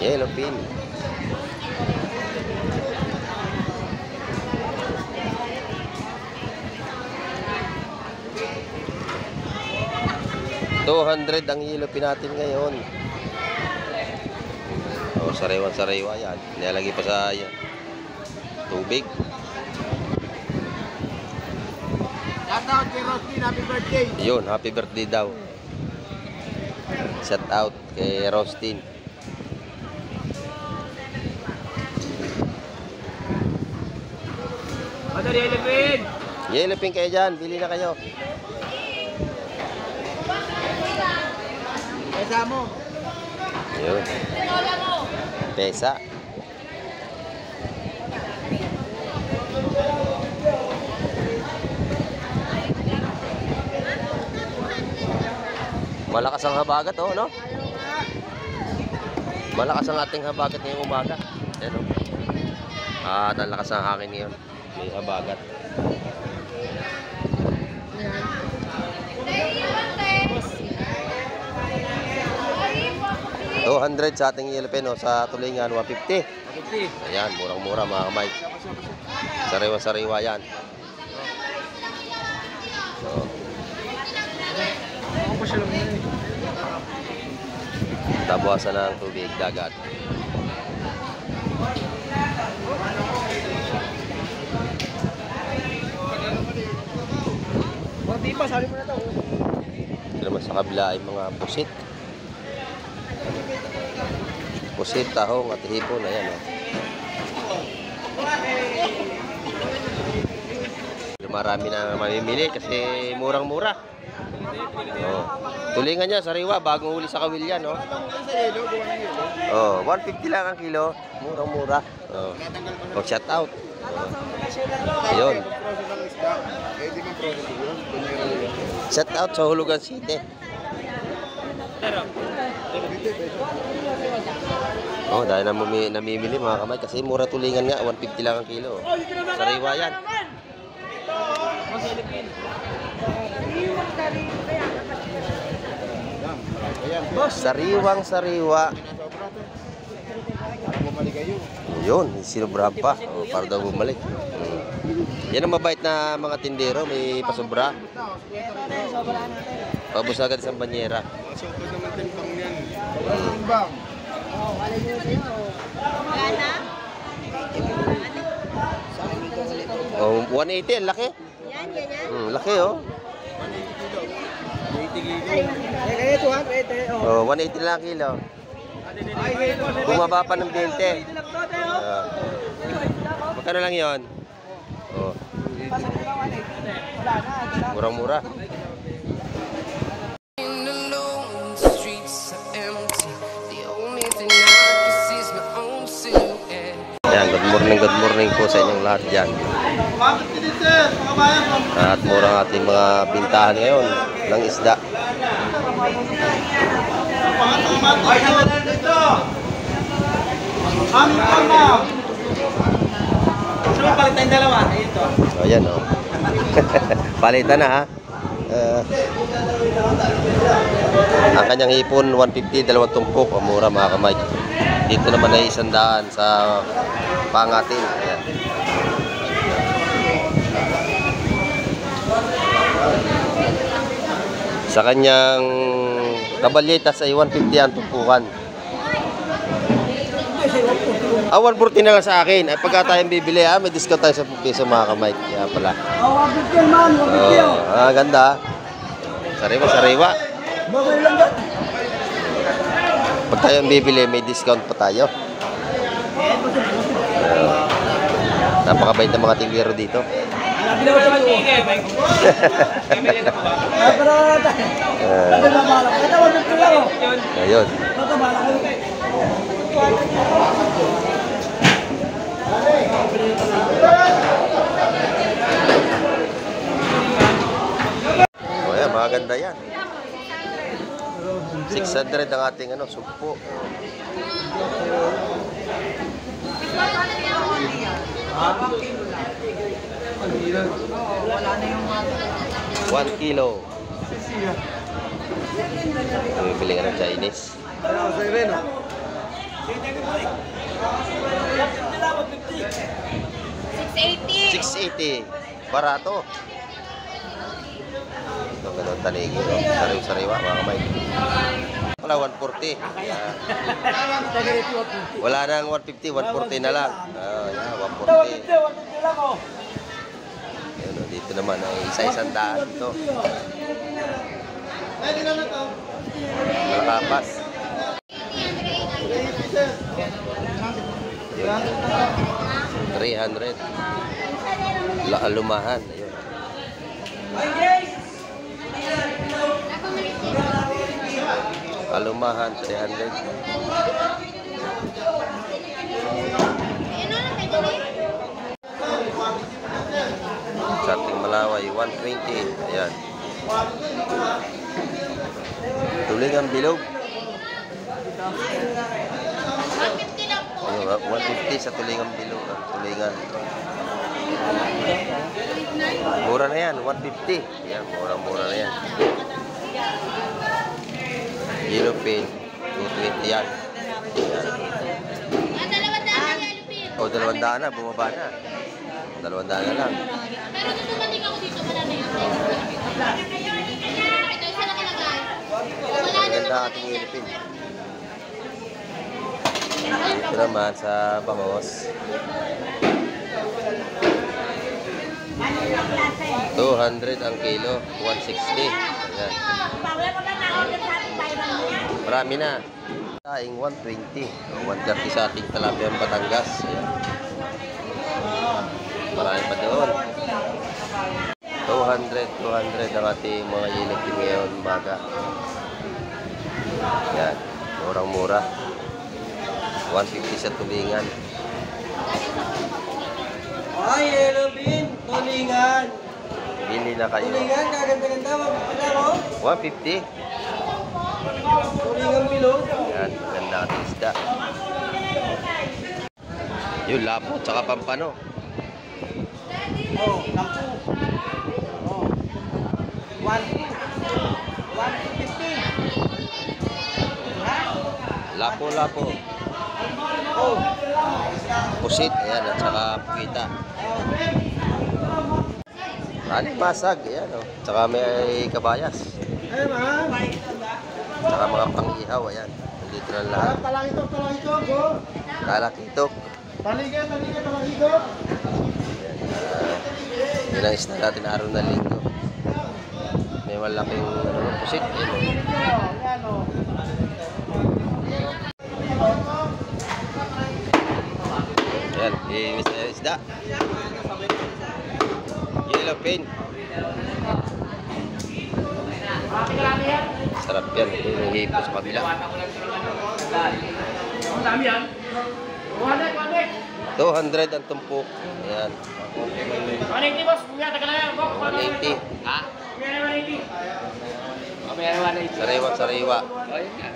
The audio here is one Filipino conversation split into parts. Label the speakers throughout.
Speaker 1: Yellow pin. $200 ang yellow pin natin ngayon. Oh, sariwa yan. Nilalagay pa sa tubig.
Speaker 2: Shout out kay Rostin, happy birthday.
Speaker 1: Yun, happy birthday daw. Shout out kay Rostin.
Speaker 2: Mother yellow pin.
Speaker 1: Yellow pin kayo dyan, bili na kayo.
Speaker 2: Pesa mo.
Speaker 1: Yun. Pesa. Malakas ang habagat, oh, no? Malakas ang ating habagat ngayong umaga. Yan, oh. At ang lakas ng hangin ngayon. May habagat. $200 sa ating yellow pin, oh, sa tulingan, 150. Ayan, murang-mura mga kamay. Sariwa-sariwa yan. So, tabuasan ng tubig, dagat. Ito naman sa kabila ay mga pusit. Pusit, tahong at hipon. Ayan, oh. Marami na mamimili kasi murang-mura. Oh. Tulingan niya, sariwa, bagong huli sa kawil yan, no? Oh, 150 lang ang kilo. Murang-mura. Oh. Oh, shout out. Oh. Ayun. Shout out sa Hulugan City. Oh, dahil namimili mga kamay kasi mura tulingan nga, 150 lang ang kilo. Sariwa yan. Sariwang sariwa. Yun, sinubrahan pa. Oh, para daw bumalik. Yan ang mabait na mga tindero, may pasobra. Pabos agad sa banyera. Oh, 180, ang laki. Laki, oh. 180 lang kilo. Bumaba pa ng 20. Magkano lang yon? Oh. Murang-mura. Yan, good morning po sa inyong lahat dyan. At murang ating mga bintahan ngayon ng isda.
Speaker 2: Palitan dalawa.
Speaker 1: Ayan, oh. Palitan na, ha. Ang kanyang hipon 150, dalawang tumpok. Mura mga kamay. Dito naman ay 100 sa pangatin. Ayan. Sa kanyang kabalyetas ay 150 ang tumpukan. 140 na lang sa akin. Ay pagka tayong bibili, may discount tayo sa piso mga kamay. Kaya pala. Ganda. Sariwa. Pag tayong bibili, may discount pa tayo. Napakabait ng mga tingero dito. Ayun. Oh, yan, maganda yan. 600 ang ating sugpo.
Speaker 2: Wala na yung
Speaker 1: 1 kilo. Bibili nga ng Chinese.
Speaker 3: $680.
Speaker 1: 680. Barato. Ito, ganun taligi. No? Sariw-sariwa, mga kamay. Wala, 140. Wala nang 150, 140 na lang. Yan, 140. Yan, dito naman ay isa-isang daan ito. Malakapas. Yun. 300. Alumahan. Ayun. Alumahan, 300. Sa ating Malaway, 120. Ayan. Tulingan bilog.
Speaker 3: 150 lang po.
Speaker 1: Ayun, 150 sa tulingan bilog. Tulingan. Mura na yan, 150. Ayan, mura-mura na yan. Yellow pin, 220 yan. Ayan.
Speaker 3: $200 na yellow pin.
Speaker 1: O, 200 na, bumaba na. 200 na lang.
Speaker 3: Pero tutumating ako dito, wala na yun. Ito, isa na kalagay. Wala
Speaker 1: Ang
Speaker 3: na
Speaker 1: ganda ating yellow pin. Ito naman sa bangos. 200 ang kilo, 160. Ayan. Marami na. Saing 120. 130 sa ating Talapiang Batangas. Ayan. Marami pa doon. 200 ang ating mga yellow pin ngayon umaga. Ayan. Murang-mura. 150 sa tulingan.
Speaker 4: Ay, yellow pin, tulingan.
Speaker 1: Bili na kayo.
Speaker 4: Tulingan, kaganda-ganda, magpapala mo.
Speaker 1: 150.
Speaker 4: Tulingan bilog.
Speaker 1: Ayan, maganda ang isda. Yung lapo, tsaka pampano.
Speaker 4: Oh, naku. Oh. 150. Ha?
Speaker 1: Lapo.
Speaker 4: Oh.
Speaker 1: Pusit, ayan, at saka puwita. Aling masag, ayan, oh. Tsaka may kabayas.
Speaker 4: Ay, ma'am.
Speaker 1: Tsaka mga pang-ihaw, ayan. Nandito na lahat.
Speaker 4: Talakitok, go.
Speaker 1: Kalakitok.
Speaker 4: Talingan, talakitok.
Speaker 1: Yun ang isda natin araw na linggo. May malaking pusit. Ayan, oh.
Speaker 4: Yan, oh.
Speaker 1: Ayan, isda. Yellow pin. Sarap yan. Yung hipo sa kabila. 200 ang tumpok. Ayan.
Speaker 5: 180 boss, kuya, tagal na yan.
Speaker 1: 180.
Speaker 5: Ha? Kuya na 180. Mamaya na 180.
Speaker 1: Sariwa.
Speaker 5: Oh, yun nga.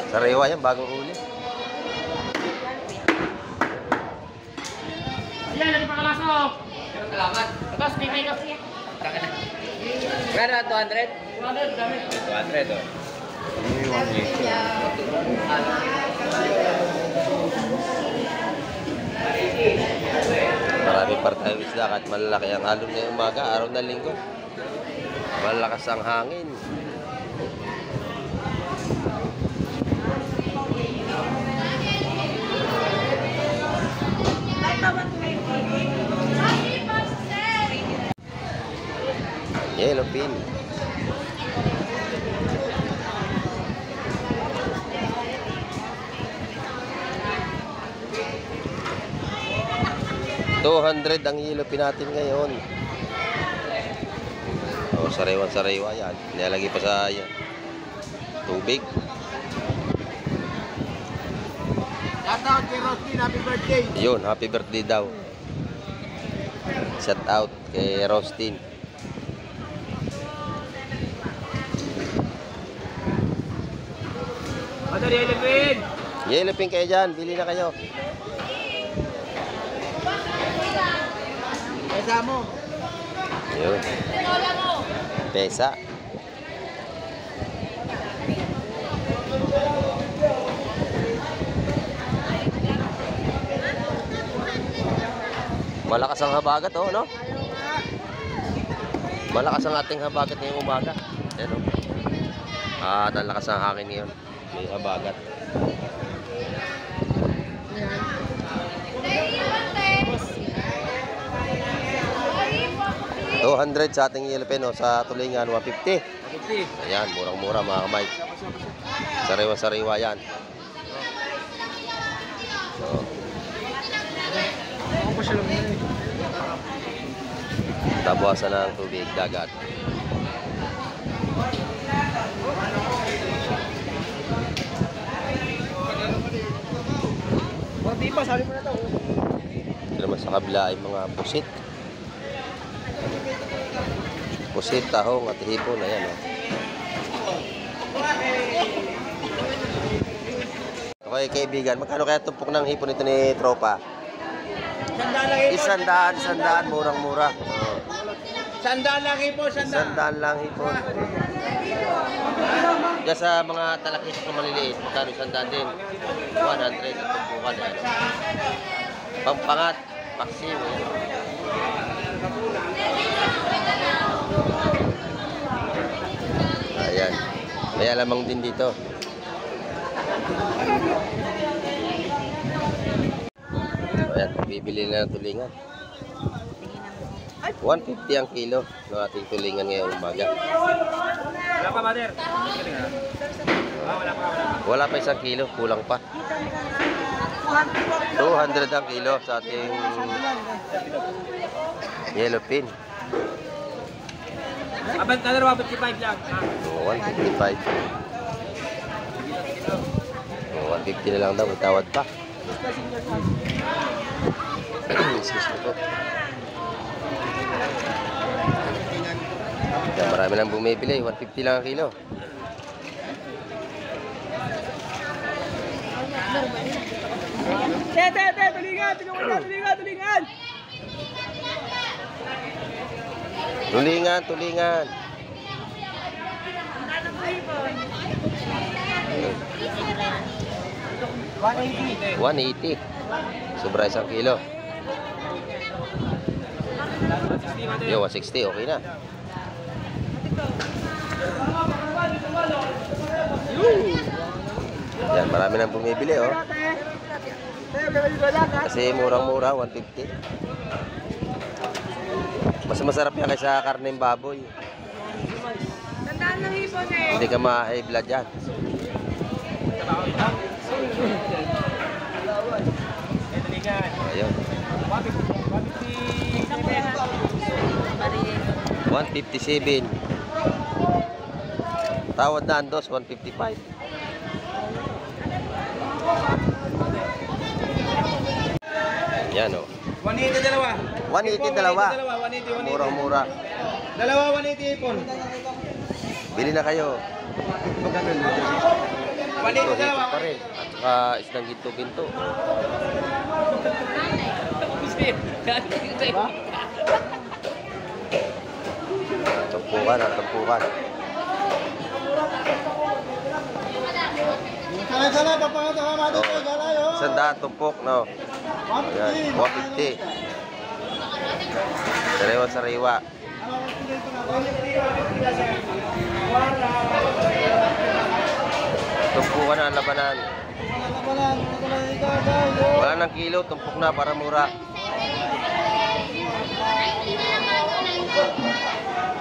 Speaker 1: Sariwa yan, bagong huli.
Speaker 5: Ayan, lagi pa kalaso. Salamat. Tapos, bibay ka siya.
Speaker 4: Kaya 200?
Speaker 5: 200, dami.
Speaker 4: 200, oh.
Speaker 1: Marami pa tayong isda kahit malalaki ang alon na umaga, araw na linggo. Malakas ang hangin. Yellow pin. $200 ang yellow pin natin ngayon. Oh, sariwa yan. Nilalagay pa sa tubig.
Speaker 2: Shout out kay Rostin, happy birthday.
Speaker 1: Yun, happy birthday daw. Shout out kay Rostin.
Speaker 5: Ano rin, Levin?
Speaker 1: Yellow pin kayo dyan, bili na kayo.
Speaker 2: Pesa mo.
Speaker 1: Yun. Pesa. Malakas ang habagat, oh, no? Malakas ang ating habagat ngayong umaga. Ayan, oh. Nalakas ang akin ngayon. May habagat. 200 sa ating yellowfin, oh, sa tulingan 150. Ayan, murang-mura mga kamay. Sariwa-sariwa yan. So, tabuasan ng tubig dagat.
Speaker 4: Di pa, sabi mo na daw.
Speaker 1: Ito naman sa kabila ay mga pusit. Pusit, tahong at hipon. Ayan, oh. Okay, kaibigan, magkano kaya tumpok ng hipon ito ni Tropa? Isandaan, murang-mura. Oh.
Speaker 2: Sandaan lang po,
Speaker 1: Isandaan lang hipon. Diyan sa mga talakis na maliliit, magkano isandaan din? 100 at tumpukan. Ayan. Pampangat, paksim. Ayan. May alamang din dito. Ayan, bibili na ng tulingan. 150 ang kilo ng ating tulingan ngayong umaga.
Speaker 5: Wala pa, mother.
Speaker 1: Wala pa 1 kilo, kulang pa. 200 ang kilo sa ating yellowfin.
Speaker 5: Abang ka na 155 lang.
Speaker 1: 155. 150 na lang daw, may tawad pa. Excuse me po. Yan, marami nang bumibili, 150 lang ang kilo. Tulingan. 180. Sobra 1 kilo. Yo, 160, okay na. Yan, marami nang bumibili, oh. Kasi murang-mura, 150. Mas masarap yan kaysa karneng baboy.
Speaker 3: Tandaan ng hipon eh.
Speaker 1: Hindi ka ma-high blood yan. Ayun. 157. Tawad na andos, 155. Yan, oh.
Speaker 2: 180 dalawa.
Speaker 1: 180 dalawa.
Speaker 2: 180.
Speaker 1: Murang-mura.
Speaker 2: Dalawa 180 ipon.
Speaker 1: Bili na kayo.
Speaker 2: 180 dalawa.
Speaker 1: Pa rin. At saka isdang ginto-ginto. Tumpukan.
Speaker 2: Sana, papangat ka mati
Speaker 1: Oh.
Speaker 2: galayo.
Speaker 1: Sandaan tumpok, no? Ayan, 150. Sariwa-sariwa. Tumpukan na ang labanan. Wala ng kilo, tumpok na para mura.
Speaker 3: 90 na lang ako, 90.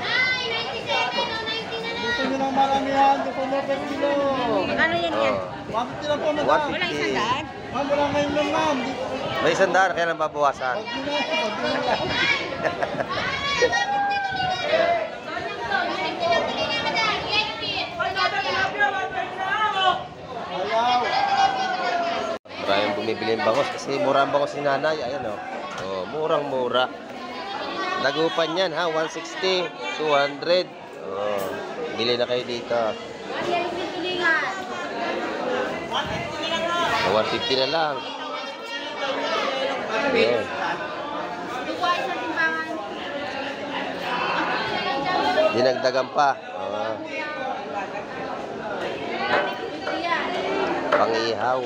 Speaker 3: Ay, 97 o 90 na lang.
Speaker 2: Gusto nyo ng maramihan, gusto nyo per kilo.
Speaker 3: Ano yan yan?
Speaker 2: 150 lang po, madam.
Speaker 1: 150.
Speaker 2: Ma'am, wala ngayon lang, ma'am.
Speaker 1: May sandaan, kaya lang babawasan.
Speaker 2: Pag yun na. Ayaw.
Speaker 1: Maraming bumibili ng bangos kasi mura ang bangos ni nanay. Ayan, oh. Oh, murang-mura. Nagupan yan, ha? 160, 200. Oh, bili na kayo dito. 150 na lang. Ayun. Dinagdagan pa. Oh. Pangihaw.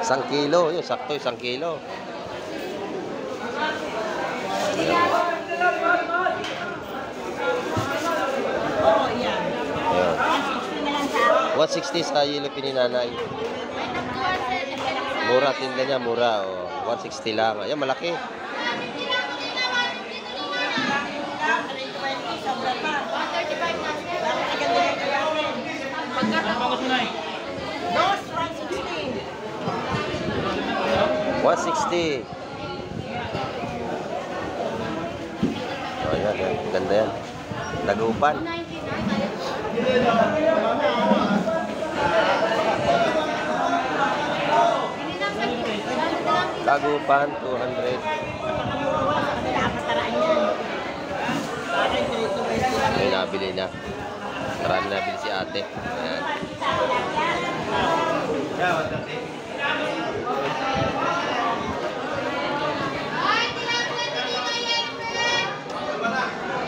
Speaker 1: Isang kilo. Yun, sakto 1 kilo. Ayan. 160 sa yelupin ni nanay. Mura tinda niya, mura. Oh. 160 lang. Ayan, malaki. $160. Oh, ayan, ayan. Ganda yan. Dagupan. Dagupan, 200. May nabili na. Marami nabili si ate. Ayan.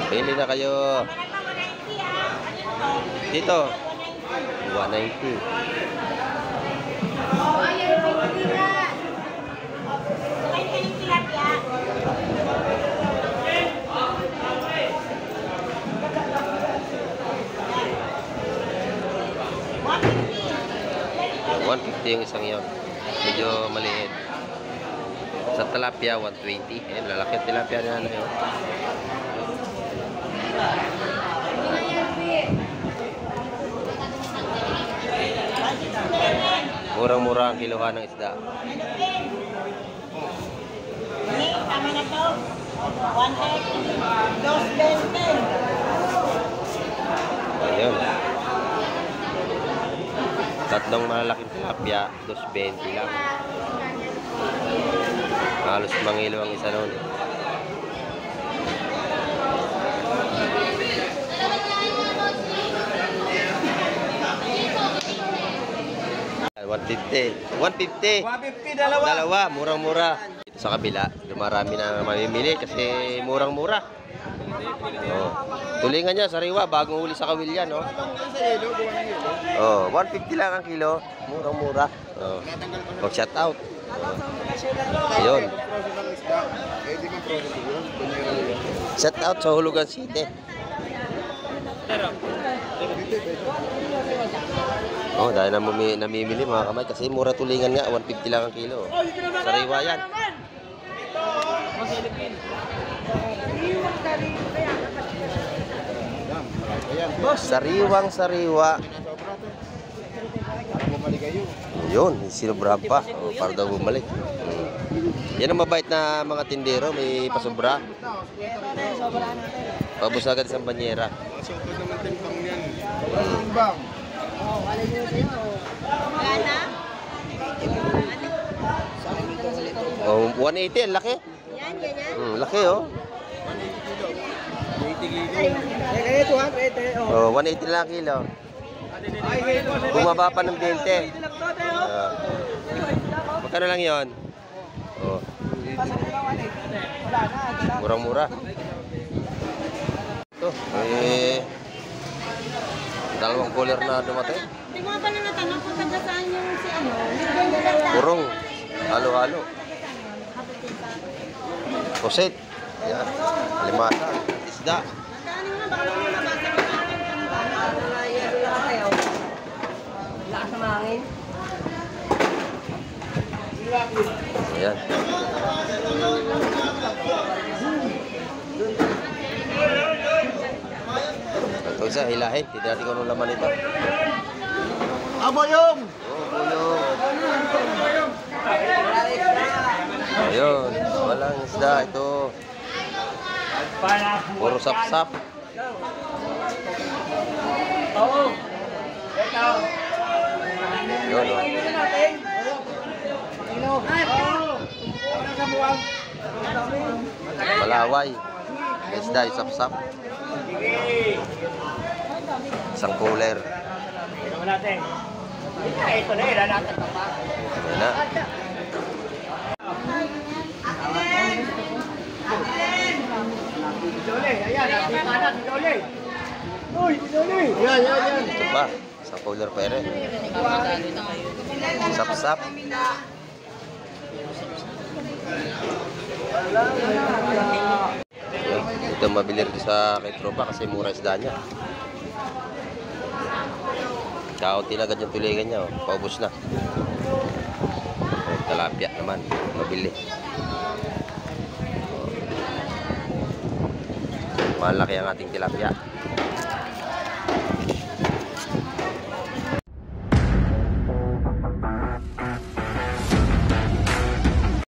Speaker 1: Bili na kayo. Dito. 190. $150 yung isang yon. Medyo maliit. Sa tilapia, 120. Ayan, lalaki ang tilapia na ano yun. Murang-mura ang kiluhan ng isda.
Speaker 3: Tama na to. 130.
Speaker 1: Ayun. Tatlong malalaking tilapia, 220 lang. Halos mangilo ang isa noon. $150.
Speaker 4: 150 dalawa.
Speaker 1: Dalawa, murang-mura. Dito sa kabila, dumarami na mamimili kasi murang-mura. Oh. Tulingan niya, sariwa, bagong huli sa kawil yan, no? Oh, 150 lang ang kilo. Murang-mura. Oh. Mag-shout out. Oh. Ayun. Shout out sa Hulugan City. Oh, dahil namimili mga kamay kasi mura tulingan nga, 150 lang ang kilo. Sariwa yan. Sariwang sariwa. Yun, sinubrahan pa. Oh, para daw bumalik. Yan ang mabait na mga tindero, may pasobra. Pabus agad sa banyera. Oh, 180, ang laki.
Speaker 3: Yan, ganyan.
Speaker 1: Laki, oh.
Speaker 4: 200.
Speaker 1: Oh, 180 lang kilo. Bumaba pa ng 20. Magkano lang yon? Oh. Murang-mura. Ito, dalawang cooler na dumatay.
Speaker 3: Hindi mo pa na natanong kung taga saan yung si ano.
Speaker 1: Purong. Halo-halo. Pusit. Yan. Limasa. Isda.
Speaker 3: Magkano nga, baka naman nabasa ko natin. Lakas na mahangin.
Speaker 1: Ayan. Ito isa, hilahin. Hindi natin kung anong laman ito.
Speaker 2: Aboyong!
Speaker 1: Oh, bulong. Ayun. Walang isda. Ito. Puro sap-sap. Yun, oh. Malaway. Isda, sap-sap. Isang cooler.
Speaker 4: Ito na, ilalatan ka pa.
Speaker 1: Ayan na.
Speaker 4: Dole, ayan, nakita na, si Dole. Uy, si Dole.
Speaker 2: Yan.
Speaker 1: Ito pa. Isang cooler pere. Sap-sap. Yan. Ito mabili rin sa kay tropa kasi mura isda niya. Kaunti na agad yung tulingan niya. Oh. Paubos na. Talapia naman. Mabili. Malaki ang ating tilapia.